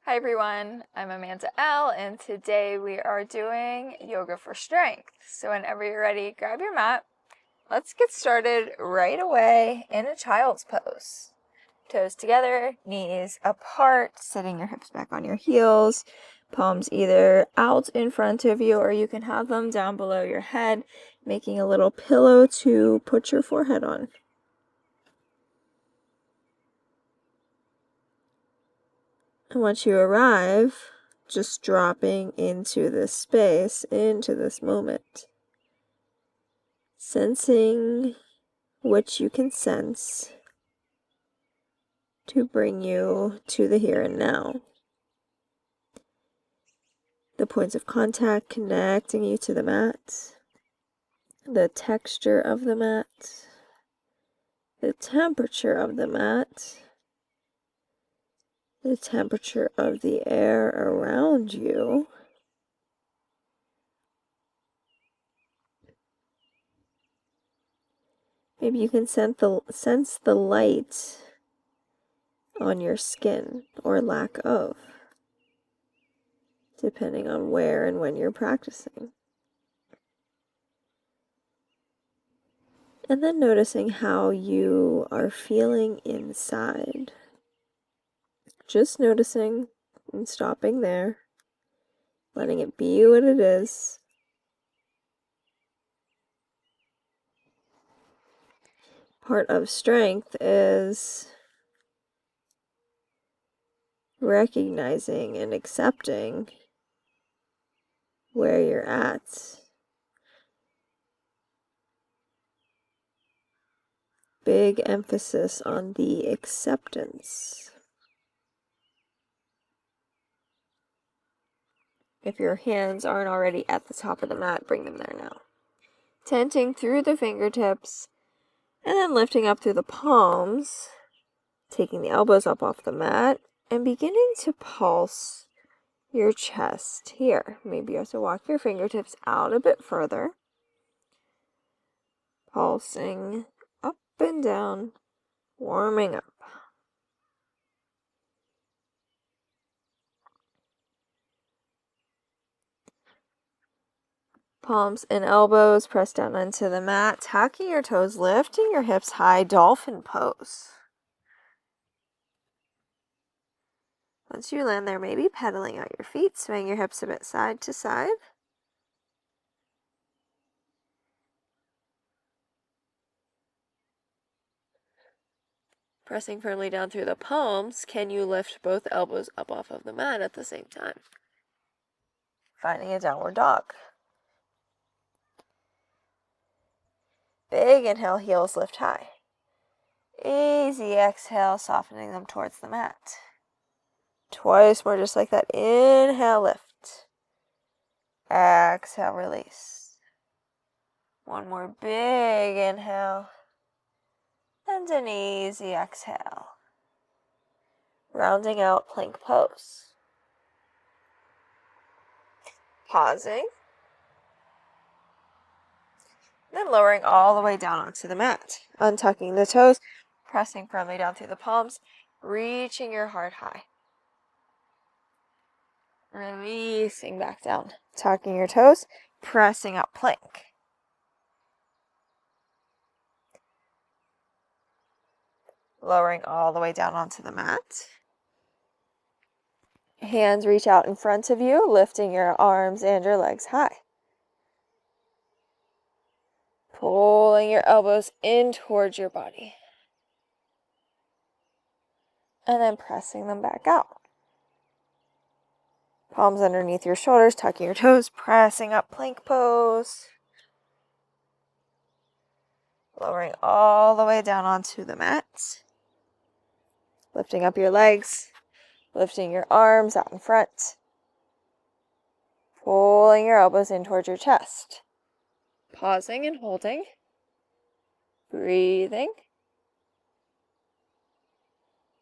Hi everyone, I'm Amanda L, and today we are doing yoga for strength. So whenever you're ready, grab your mat. Let's get started right away in a child's pose. Toes together, knees apart, sitting your hips back on your heels, palms either out in front of you or you can have them down below your head, making a little pillow to put your forehead on. And once you arrive, just dropping into this space, into this moment, sensing what you can sense to bring you to the here and now. The points of contact connecting you to the mat, the texture of the mat, the temperature of the mat, the temperature of the air around you. Maybe you can sense the light on your skin, or lack of, depending on where and when you're practicing. And then noticing how you are feeling inside. Just noticing and stopping there, letting it be what it is. Part of strength is recognizing and accepting where you're at. Big emphasis on the acceptance. If your hands aren't already at the top of the mat, bring them there now. Tenting through the fingertips, and then lifting up through the palms, taking the elbows up off the mat, and beginning to pulse your chest here. Maybe you have to walk your fingertips out a bit further. Pulsing up and down, warming up. Palms and elbows press down into the mat, tucking your toes, lifting your hips high, dolphin pose. Once you land there, maybe pedaling out your feet, swaying your hips a bit side to side. Pressing firmly down through the palms, can you lift both elbows up off of the mat at the same time? Finding a downward dog. Big inhale, heels lift high. Easy exhale, softening them towards the mat. Twice more, just like that. Inhale, lift. Exhale, release. One more big inhale. And an easy exhale. Rounding out plank pose. Pausing. Then lowering all the way down onto the mat. Untucking the toes, pressing firmly down through the palms, reaching your heart high. Releasing back down. Tucking your toes, pressing up plank. Lowering all the way down onto the mat. Hands reach out in front of you, lifting your arms and your legs high. Pulling your elbows in towards your body. And then pressing them back out. Palms underneath your shoulders, tucking your toes, pressing up plank pose. Lowering all the way down onto the mat. Lifting up your legs, lifting your arms out in front. Pulling your elbows in towards your chest. Pausing and holding. Breathing.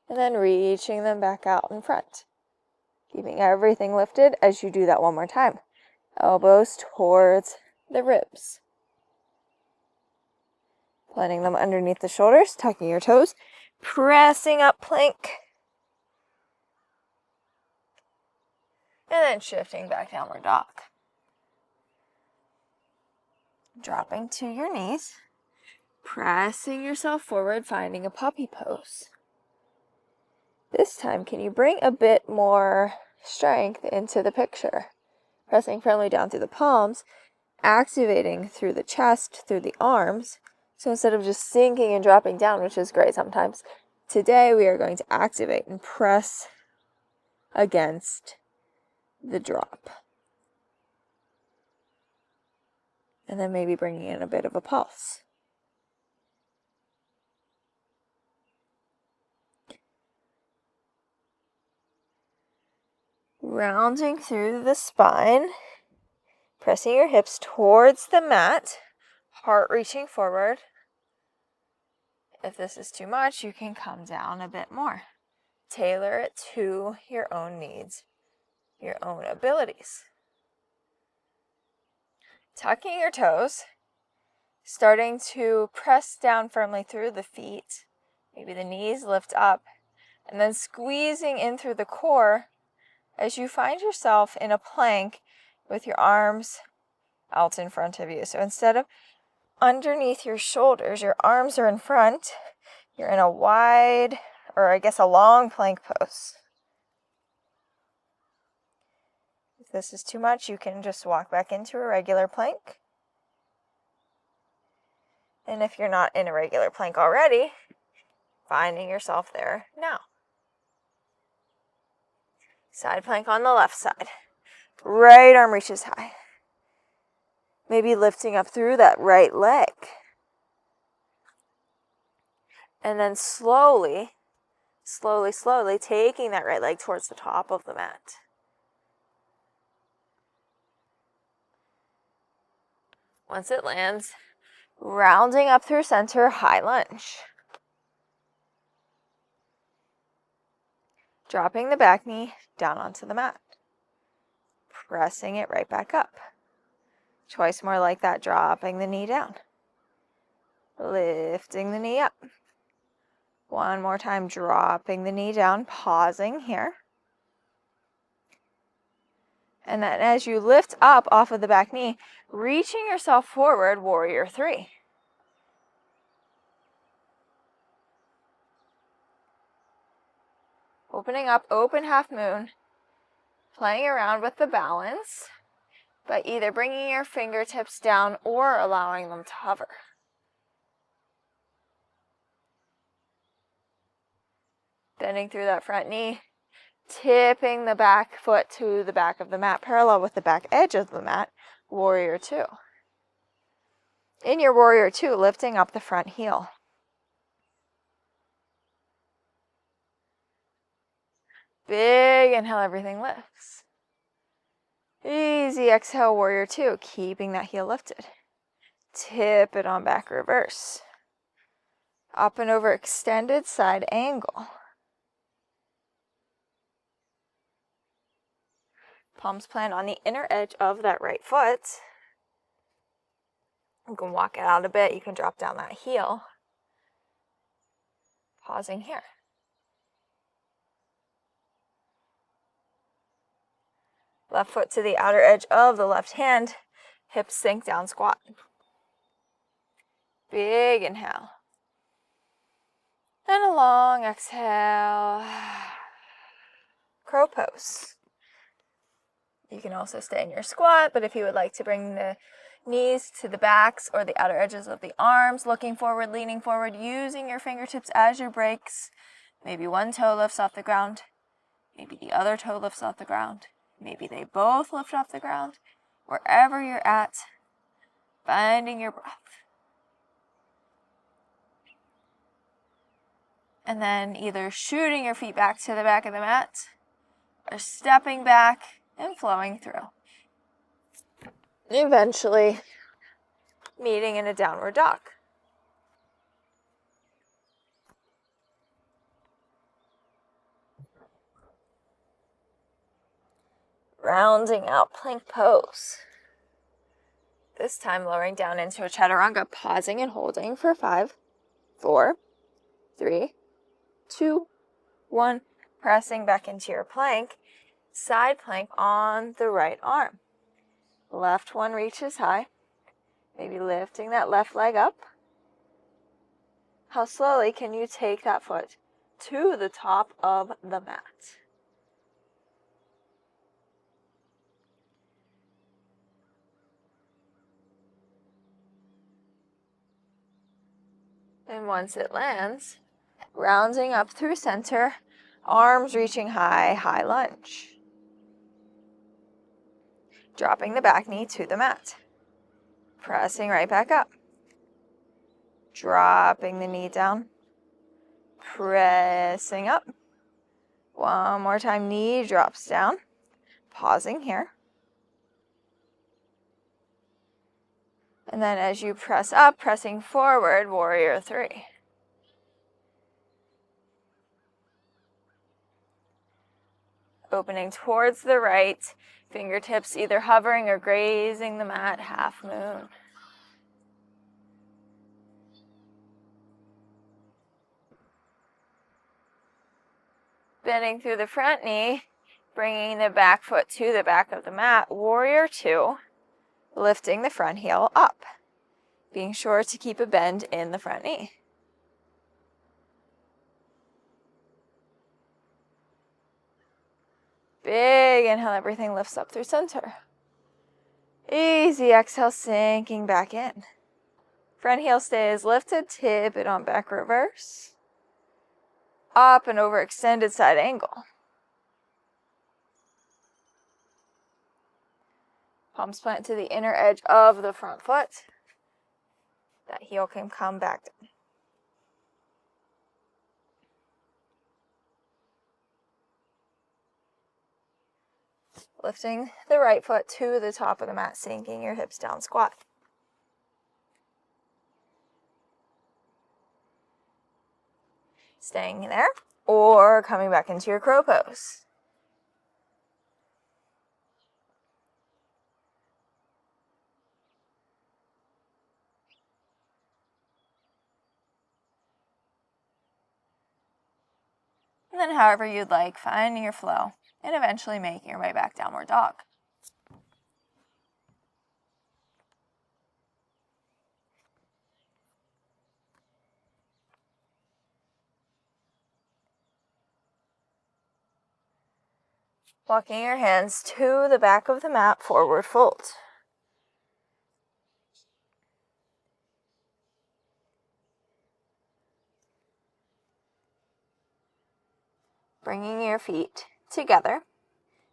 And then reaching them back out in front. Keeping everything lifted as you do that one more time. Elbows towards the ribs. Planting them underneath the shoulders, tucking your toes, pressing up plank. and shifting back downward dog. Dropping to your knees, pressing yourself forward, finding a puppy pose. This time, can you bring a bit more strength into the picture? Pressing firmly down through the palms, activating through the chest, through the arms. So instead of just sinking and dropping down, which is great sometimes, today we are going to activate and press against the drop. And then maybe bringing in a bit of a pulse. Rounding through the spine, pressing your hips towards the mat, heart reaching forward. If this is too much, you can come down a bit more. Tailor it to your own needs, your own abilities. Tucking your toes, starting to press down firmly through the feet. Maybe the knees lift up, and then squeezing in through the core as you find yourself in a plank with your arms out in front of you. So instead of underneath your shoulders, your arms are in front. You're in a wide, or I guess a long plank pose. If this is too much, you can just walk back into a regular plank. And if you're not in a regular plank already, finding yourself there now. Side plank on the left side. Right arm reaches high. Maybe lifting up through that right leg. And then slowly taking that right leg towards the top of the mat. Once it lands, rounding up through center, high lunge. Dropping the back knee down onto the mat. Pressing it right back up. Twice more like that, dropping the knee down. Lifting the knee up. One more time, dropping the knee down, pausing here. And then as you lift up off of the back knee, reaching yourself forward, warrior three. Opening up, open half moon. Playing around with the balance, by either bringing your fingertips down or allowing them to hover. Bending through that front knee, tipping the back foot to the back of the mat, parallel with the back edge of the mat, warrior two. In your warrior two, lifting up the front heel. Big inhale, everything lifts. Easy exhale, warrior two, keeping that heel lifted. Tip it on back, reverse. Up and over, extended side angle. Palms plant on the inner edge of that right foot. You can walk it out a bit. You can drop down that heel. Pausing here. Left foot to the outer edge of the left hand. Hips sink down, squat. Big inhale. And a long exhale. Crow pose. You can also stay in your squat, but if you would like to bring the knees to the backs or the outer edges of the arms, looking forward, leaning forward, using your fingertips as your brakes. Maybe one toe lifts off the ground. Maybe the other toe lifts off the ground. Maybe they both lift off the ground. Wherever you're at, finding your breath. And then either shooting your feet back to the back of the mat or stepping back and flowing through. Eventually meeting in a downward dog. Rounding out plank pose. This time lowering down into a chaturanga, pausing and holding for 5, 4, 3, 2, 1. Pressing back into your plank. Side plank on the right arm. Left one reaches high. Maybe lifting that left leg up. How slowly can you take that foot to the top of the mat? And once it lands, rounding up through center, arms reaching high, high lunge. Dropping the back knee to the mat. Pressing right back up. Dropping the knee down. Pressing up. One more time, knee drops down. Pausing here. And then as you press up, pressing forward, warrior three. Opening towards the right, fingertips either hovering or grazing the mat, half moon. Bending through the front knee, bringing the back foot to the back of the mat, warrior two, lifting the front heel up, being sure to keep a bend in the front knee. Big inhale, everything lifts up through center. Easy exhale, sinking back in. Front heel stays lifted, tip it on back reverse. Up and over extended side angle. Palms plant to the inner edge of the front foot. That heel can come back down. Lifting the right foot to the top of the mat, sinking your hips down, squat. Staying there, or coming back into your crow pose. And then however you'd like, finding your flow, and eventually making your way back downward dog. Walking your hands to the back of the mat, forward fold. Bringing your feet together,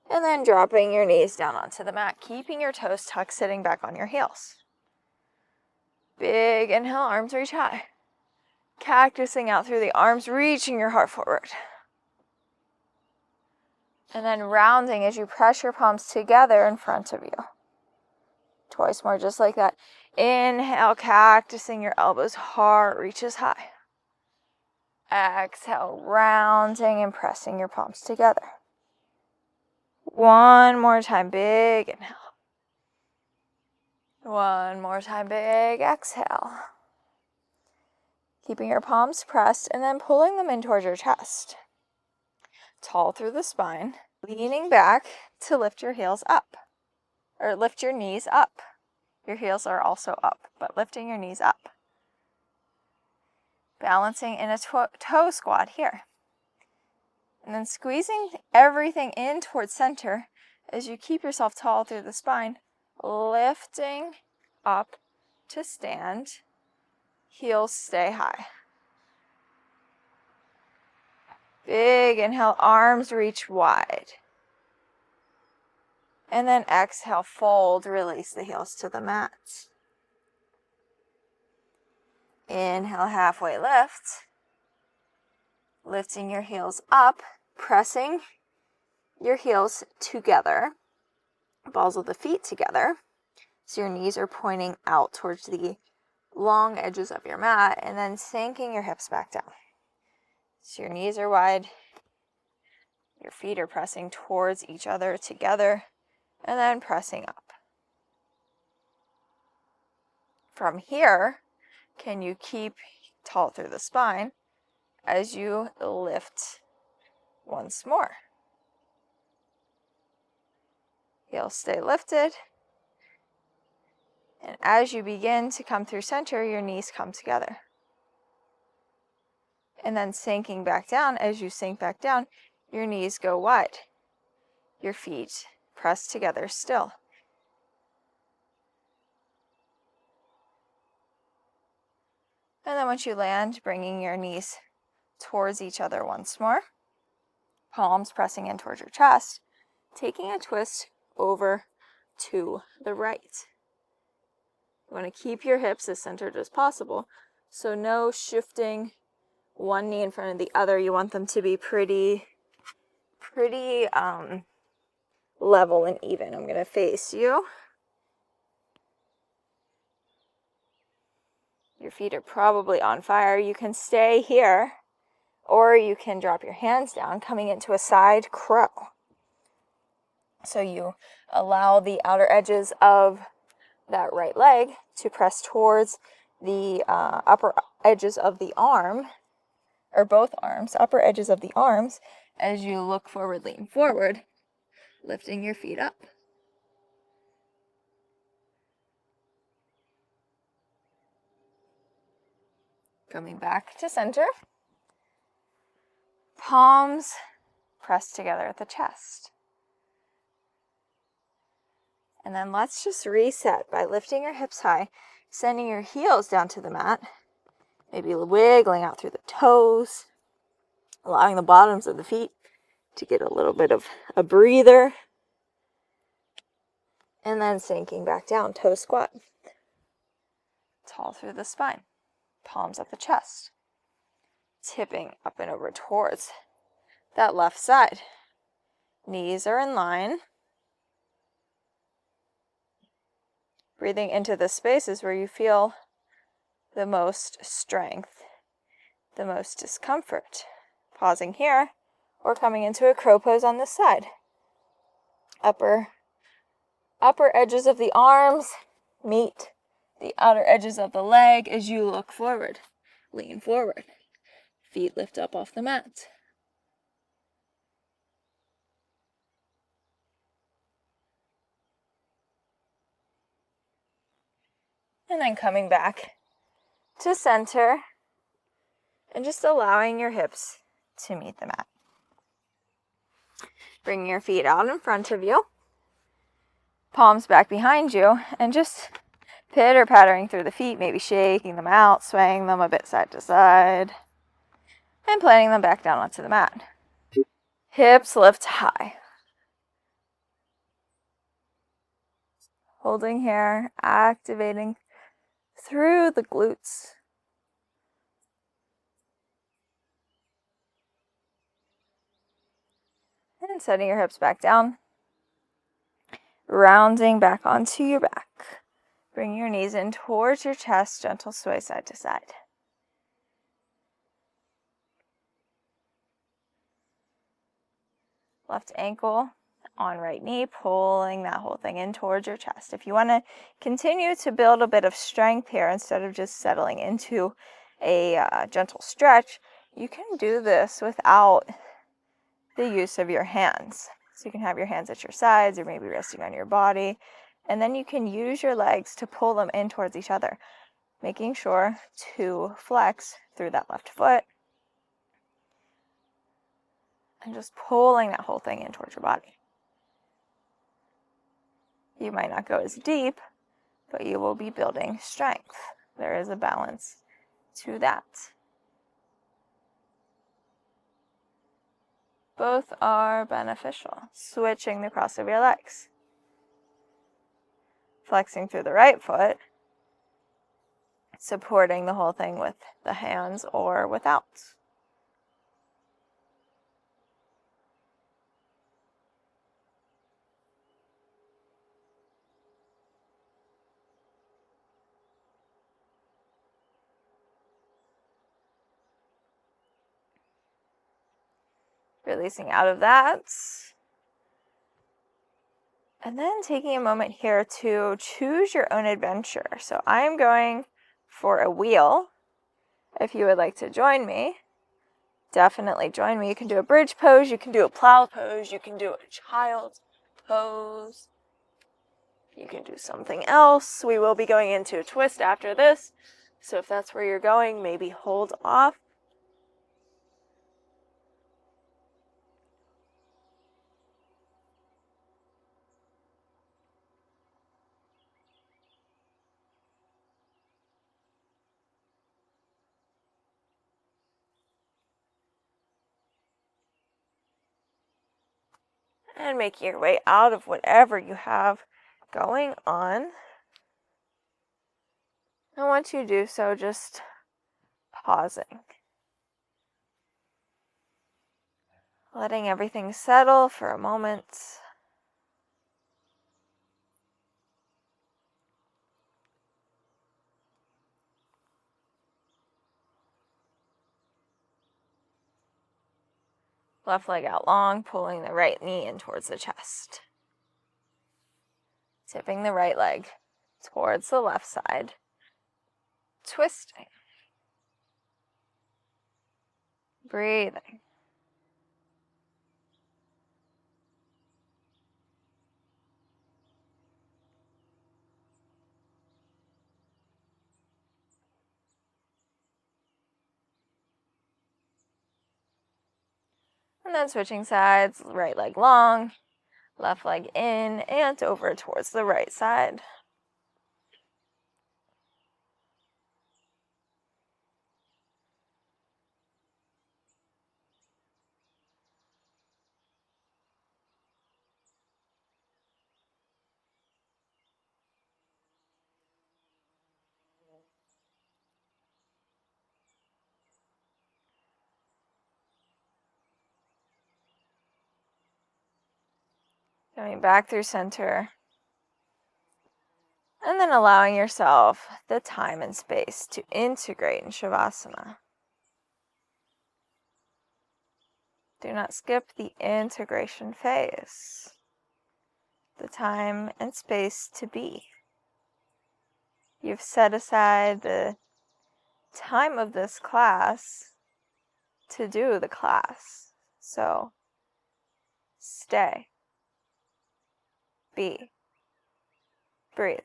and then dropping your knees down onto the mat, keeping your toes tucked, sitting back on your heels. Big inhale, arms reach high. Cactusing out through the arms, reaching your heart forward. And then rounding as you press your palms together in front of you. Twice more, just like that. Inhale, cactusing your elbows, heart reaches high. Exhale, rounding and pressing your palms together. One more time, big inhale. One more time, big exhale. Keeping your palms pressed and then pulling them in towards your chest. Tall through the spine, leaning back to lift your heels up, or lift your knees up. Your heels are also up, but lifting your knees up. Balancing in a toe squat here. And then squeezing everything in towards center as you keep yourself tall through the spine, lifting up to stand, heels stay high. Big inhale, arms reach wide. And then exhale, fold, release the heels to the mat. Inhale, halfway lift. Lifting your heels up, pressing your heels together, balls of the feet together. So your knees are pointing out towards the long edges of your mat, and then sinking your hips back down. So your knees are wide, your feet are pressing towards each other together, and then pressing up. From here, can you keep tall through the spine as you lift once more? Heels stay lifted. And as you begin to come through center, your knees come together. And then sinking back down, as you sink back down, your knees go wide. Your feet press together still. And then once you land, bringing your knees towards each other once more. Palms pressing in towards your chest. Taking a twist over to the right. You want to keep your hips as centered as possible. So no shifting one knee in front of the other. You want them to be pretty level and even. I'm going to face you. Your feet are probably on fire. You can stay here, or you can drop your hands down, coming into a side crow. So you allow the outer edges of that right leg to press towards the upper edges of the arm, or both arms, upper edges of the arms, as you look forward, lean forward, lifting your feet up. Coming back to center. Palms pressed together at the chest. And then let's just reset by lifting your hips high, sending your heels down to the mat, maybe wiggling out through the toes, allowing the bottoms of the feet to get a little bit of a breather, and then sinking back down, toe squat. Tall through the spine, palms at the chest, tipping up and over towards that left side. Knees are in line. Breathing into the spaces where you feel the most strength, the most discomfort. Pausing here, or coming into a crow pose on this side. Upper edges of the arms meet the outer edges of the leg as you look forward. Lean forward. Feet lift up off the mat. And then coming back to center and just allowing your hips to meet the mat. Bring your feet out in front of you, palms back behind you, and just pitter-pattering through the feet, maybe shaking them out, swaying them a bit side to side, and planting them back down onto the mat. Hips lift high. Holding here, activating through the glutes. And setting your hips back down. Rounding back onto your back. Bring your knees in towards your chest, gentle sway side to side. Left ankle on right knee, pulling that whole thing in towards your chest. If you want to continue to build a bit of strength here instead of just settling into a gentle stretch, you can do this without the use of your hands. So you can have your hands at your sides or maybe resting on your body, and then you can use your legs to pull them in towards each other, making sure to flex through that left foot and just pulling that whole thing in towards your body. You might not go as deep, but you will be building strength. There is a balance to that. Both are beneficial. Switching the cross of your legs. Flexing through the right foot. Supporting the whole thing with the hands or without. Releasing out of that. And then taking a moment here to choose your own adventure. So I am going for a wheel. If you would like to join me, definitely join me. You can do a bridge pose, you can do a plow pose, you can do a child pose. You can do something else. We will be going into a twist after this. So if that's where you're going, maybe hold off. And making your way out of whatever you have going on. And once you do so, just pausing. Letting everything settle for a moment. Left leg out long, pulling the right knee in towards the chest. Tipping the right leg towards the left side. Twisting. Breathing. And then switching sides, right leg long, left leg in and over towards the right side. Coming back through center. And then allowing yourself the time and space to integrate in Shavasana. Do not skip the integration phase. The time and space to be. You've set aside the time of this class to do the class. So, stay. Be. Breathe.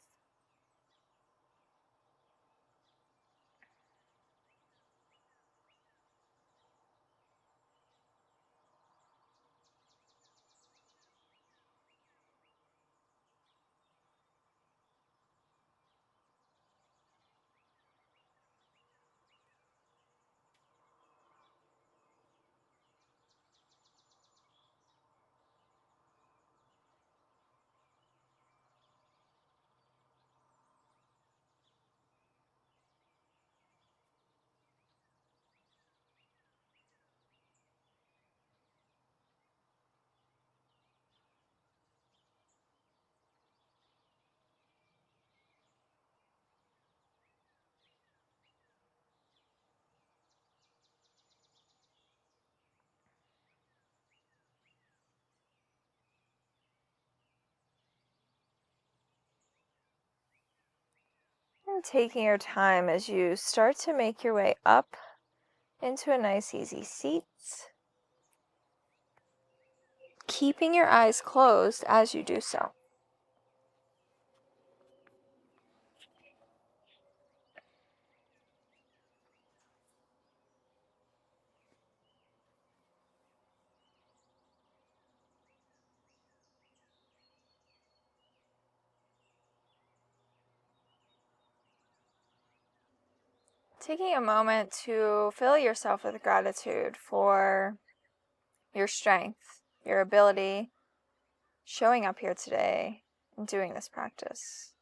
And taking your time as you start to make your way up into a nice easy seat. Keeping your eyes closed as you do so. Taking a moment to fill yourself with gratitude for your strength, your ability, showing up here today and doing this practice.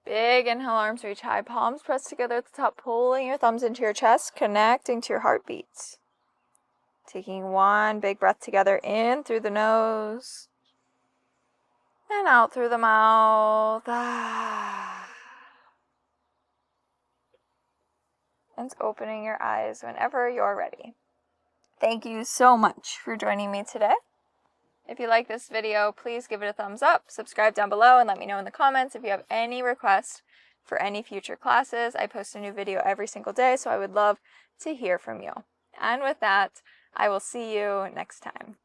Big inhale, arms reach high, palms press together at the top, pulling your thumbs into your chest, connecting to your heartbeats. Taking one big breath together in through the nose and out through the mouth. And opening your eyes whenever you're ready. Thank you so much for joining me today. If you like this video, please give it a thumbs up, subscribe down below, and let me know in the comments if you have any requests for any future classes. I post a new video every single day, so I would love to hear from you. And with that, I will see you next time.